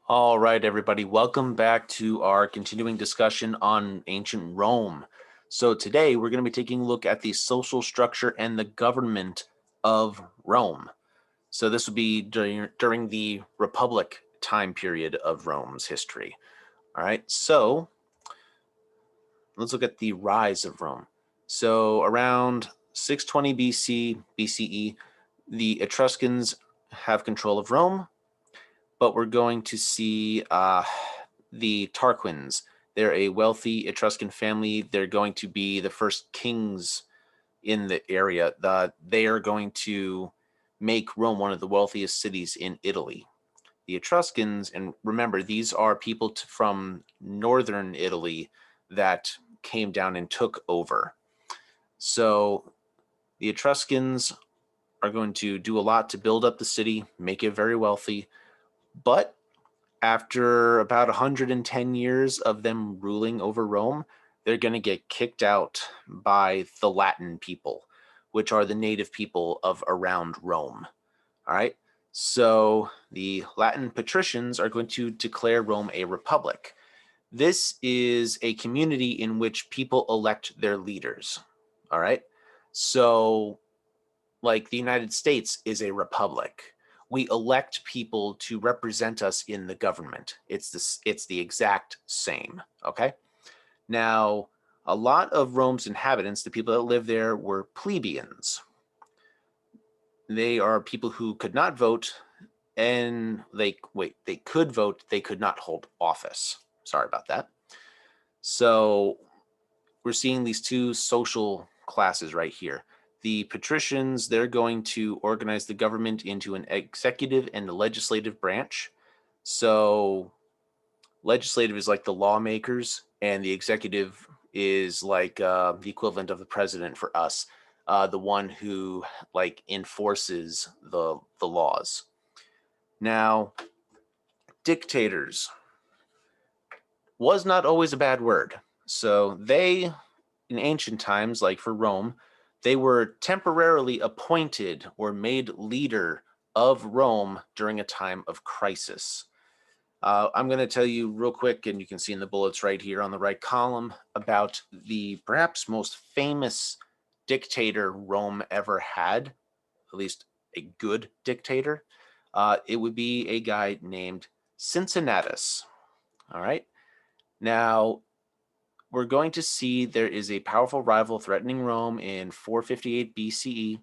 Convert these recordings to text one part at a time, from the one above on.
All right, everybody, welcome back to our continuing discussion on ancient Rome. So today we're going to be taking a look at the social structure and the government of Rome. So this would be during the Republic time period of Rome's history. All right, so let's look at the rise of Rome. So around 620 BCE, the Etruscans have control of Rome, but we're going to see the Tarquins. They're a wealthy Etruscan family. They're going to be the first kings in the area. They are going to make Rome one of the wealthiest cities in Italy. The Etruscans, and remember, these are people from northern Italy that came down and took over. So the Etruscans are going to do a lot to build up the city, make it very wealthy, but after about 110 years of them ruling over Rome, they're going to get kicked out by the Latin people, which are the native people of around Rome. All right. So the Latin patricians are going to declare Rome a republic. This is a community in which people elect their leaders. All right. So, like the United States is a republic. We elect people to represent us in the government. It's the exact same. Okay. Now, a lot of Rome's inhabitants, the people that live there, were plebeians. They are people who could not vote, and they could vote, they could not hold office. Sorry about that. So we're seeing these two social classes right here. The patricians, they're going to organize the government into an executive and a legislative branch. So legislative is like the lawmakers, and the executive is like the equivalent of the president for us, the one who like enforces the laws. Now, dictators was not always a bad word. So they, in ancient times, like for Rome, they were temporarily appointed or made leader of Rome during a time of crisis. I'm going to tell you real quick, and you can see in the bullets right here on the right column, about the perhaps most famous dictator Rome ever had, at least a good dictator. It would be a guy named Cincinnatus. All right. Now, we're going to see there is a powerful rival threatening Rome in 458 BCE.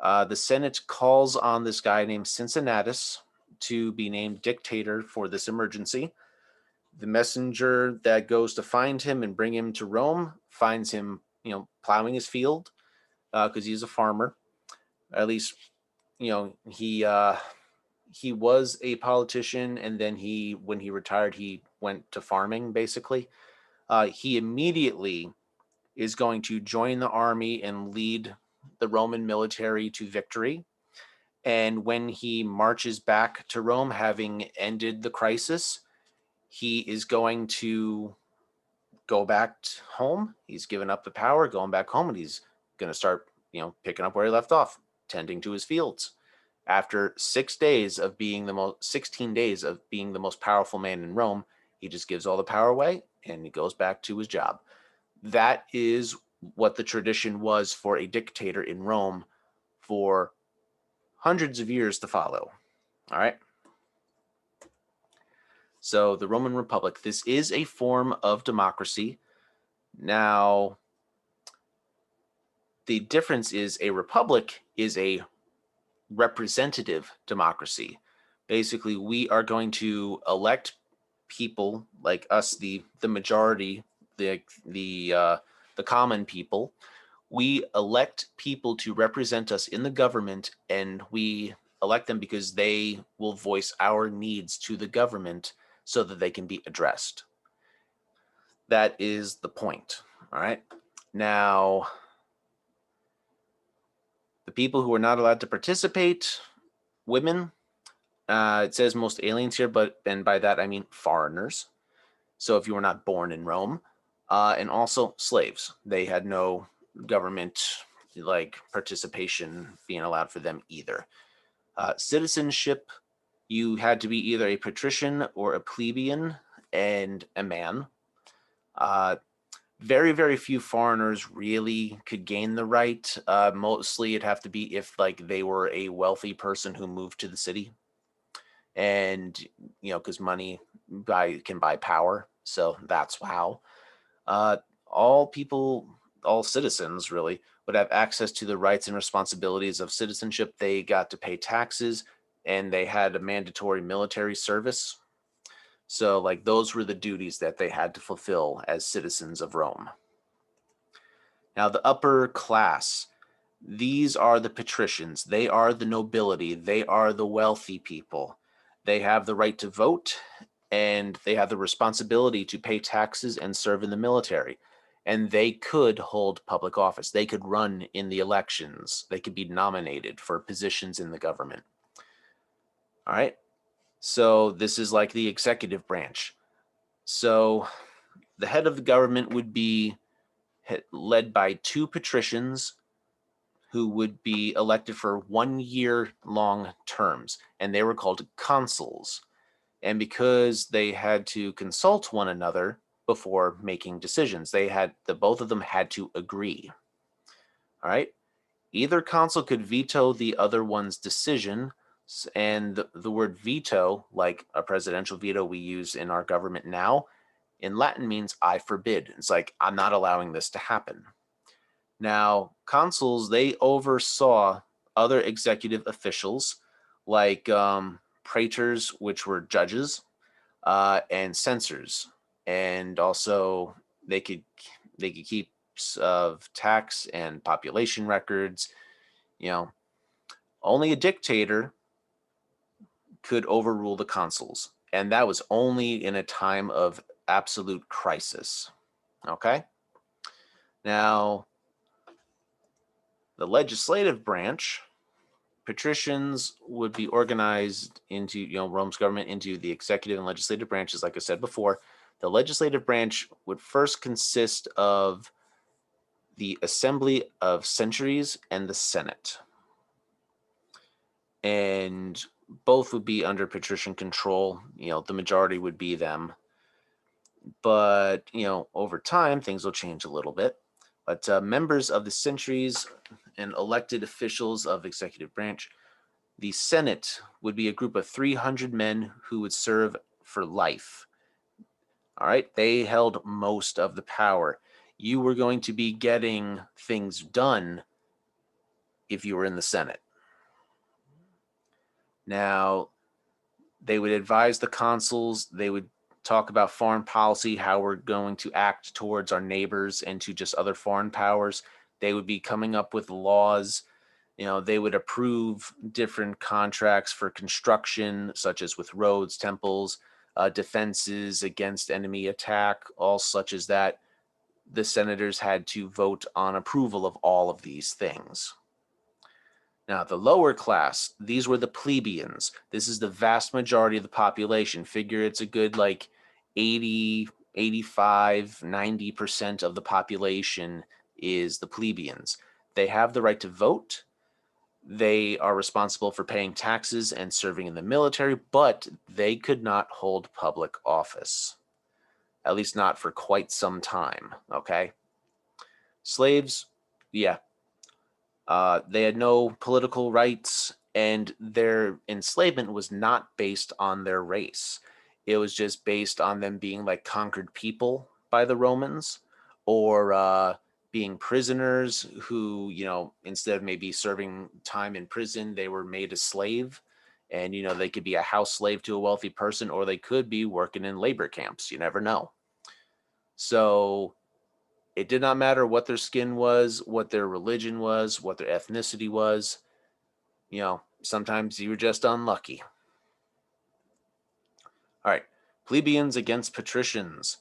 The Senate calls on this guy named Cincinnatus to be named dictator for this emergency. The messenger that goes to find him and bring him to Rome finds him, plowing his field because he's a farmer. At least, he was a politician, and then when he retired, he went to farming basically. He immediately is going to join the army and lead the Roman military to victory. And when he marches back to Rome, having ended the crisis, he is going to go back home. He's given up the power, going back home, and he's going to start, picking up where he left off, tending to his fields. After 16 days of being the most powerful man in Rome, he just gives all the power away and he goes back to his job. That is what the tradition was for a dictator in Rome for hundreds of years to follow. All right. So the Roman Republic, this is a form of democracy. Now, the difference is a republic is a representative democracy. Basically, we are going to elect people like us, the majority, the common people. We elect people to represent us in the government, and we elect them because they will voice our needs to the government so that they can be addressed. That is the point. All right. Now, the people who are not allowed to participate, women, it says most aliens here, and by that I mean foreigners. So if you were not born in Rome, and also slaves, they had no government like participation being allowed for them either. Citizenship, You had to be either a patrician or a plebeian and a man. Very, very few foreigners really could gain the right. Mostly it'd have to be if like they were a wealthy person who moved to the city, and because money can buy power. So that's how uh, all people, all citizens really, would have access to the rights and responsibilities of citizenship. They got to pay taxes, and they had a mandatory military service. So like those were the duties that they had to fulfill as citizens of Rome. Now, the upper class, these are the patricians. They are the nobility. They are the wealthy people. They have the right to vote, and they have the responsibility to pay taxes and serve in the military. And they could hold public office. They could run in the elections. They could be nominated for positions in the government. All right. So this is like the executive branch. So the head of the government would be led by two patricians who would be elected for 1 year long terms, and they were called consuls. And because they had to consult one another before making decisions, the both of them had to agree. All right. Either consul could veto the other one's decision, and the word veto, like a presidential veto we use in our government now, in Latin means I forbid. It's like, I'm not allowing this to happen. Now, consuls, they oversaw other executive officials like praetors, which were judges, and censors. And also they could keep of tax and population records. You know, only a dictator could overrule the consuls, and that was only in a time of absolute crisis. Okay? Now, the legislative branch, patricians would be organized into, Rome's government into the executive and legislative branches, like I said before. The legislative branch would first consist of the Assembly of Centuries and the Senate. And both would be under patrician control. The majority would be them. But, over time, things will change a little bit. But members of the centuries and elected officials of executive branch, the Senate would be a group of 300 men who would serve for life. All right, they held most of the power. You were going to be getting things done if you were in the Senate. Now, they would advise the consuls. They would talk about foreign policy, how we're going to act towards our neighbors and to just other foreign powers. They would be coming up with laws. They would approve different contracts for construction, such as with roads, temples, defenses against enemy attack, all such as that. The senators had to vote on approval of all of these things. Now, the lower class, these were the plebeians. This is the vast majority of the population. Figure it's a good like 80, 85, 90% of the population is the plebeians. They have the right to vote. They are responsible for paying taxes and serving in the military, but they could not hold public office, at least not for quite some time, okay? Slaves, yeah, they had no political rights, and their enslavement was not based on their race. It was just based on them being like conquered people by the Romans, or being prisoners who, instead of maybe serving time in prison, they were made a slave. And, they could be a house slave to a wealthy person, or they could be working in labor camps. You never know. So it did not matter what their skin was, what their religion was, what their ethnicity was. Sometimes you were just unlucky. All right, plebeians against patricians.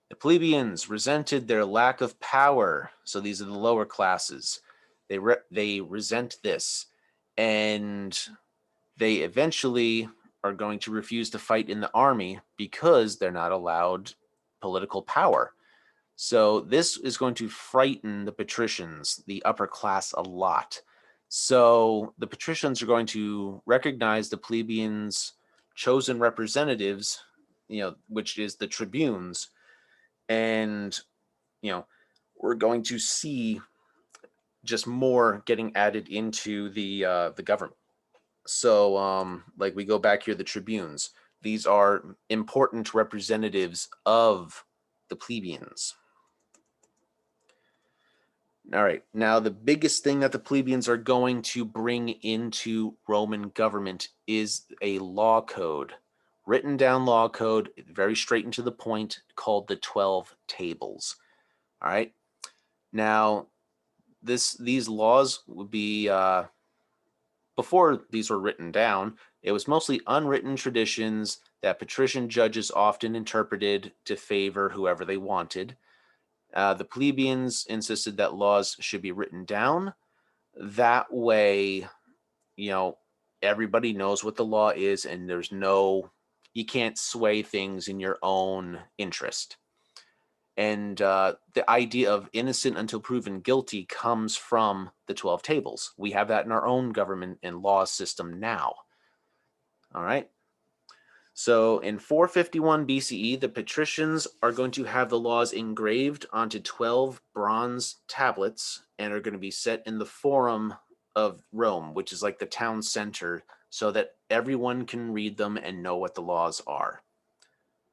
The plebeians resented their lack of power. So these are the lower classes. They resent this, and they eventually are going to refuse to fight in the army because they're not allowed political power. So this is going to frighten the patricians, the upper class, a lot. So the patricians are going to recognize the plebeians chosen representatives, which is the tribunes, and we're going to see just more getting added into the government. So, like we go back here, the tribunes. These are important representatives of the plebeians. All right. Now, the biggest thing that the plebeians are going to bring into Roman government is a law code, written down law code, very straight and to the point, called the 12 Tables. All right. Now, these laws would be before these were written down. It was mostly unwritten traditions that patrician judges often interpreted to favor whoever they wanted. The plebeians insisted that laws should be written down. That way, everybody knows what the law is, and you can't sway things in your own interest. And the idea of innocent until proven guilty comes from the 12 Tables. We have that in our own government and law system now. All right. So in 451 BCE, the patricians are going to have the laws engraved onto 12 bronze tablets and are going to be set in the Forum of Rome, which is like the town center, so that everyone can read them and know what the laws are.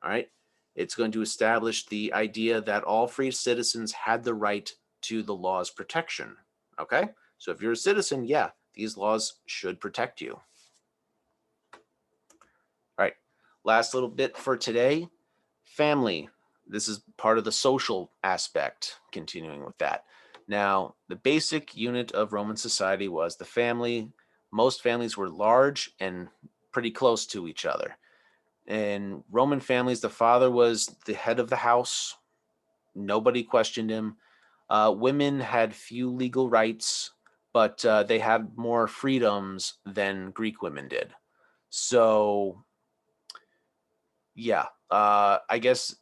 All right. It's going to establish the idea that all free citizens had the right to the law's protection. Okay. So if you're a citizen, yeah, these laws should protect you. All right, last little bit for today, family. This is part of the social aspect, continuing with that. Now, the basic unit of Roman society was the family. Most families were large and pretty close to each other. In Roman families, the father was the head of the house. Nobody questioned him. Women had few legal rights, but they had more freedoms than Greek women did. So yeah, I guess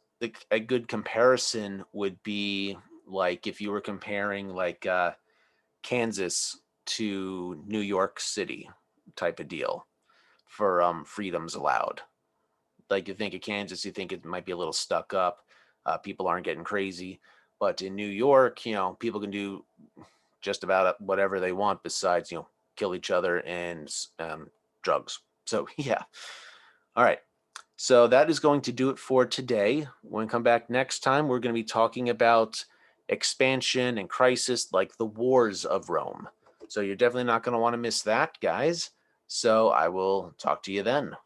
a good comparison would be like if you were comparing like Kansas to New York City type of deal for freedoms allowed. Like you think of Kansas, you think it might be a little stuck up. People aren't getting crazy, but in New York, people can do just about whatever they want besides kill each other and drugs. So yeah, all right. So that is going to do it for today. When we come back next time, we're going to be talking about expansion and crisis, like the wars of Rome. So you're definitely not going to want to miss that, guys. So I will talk to you then.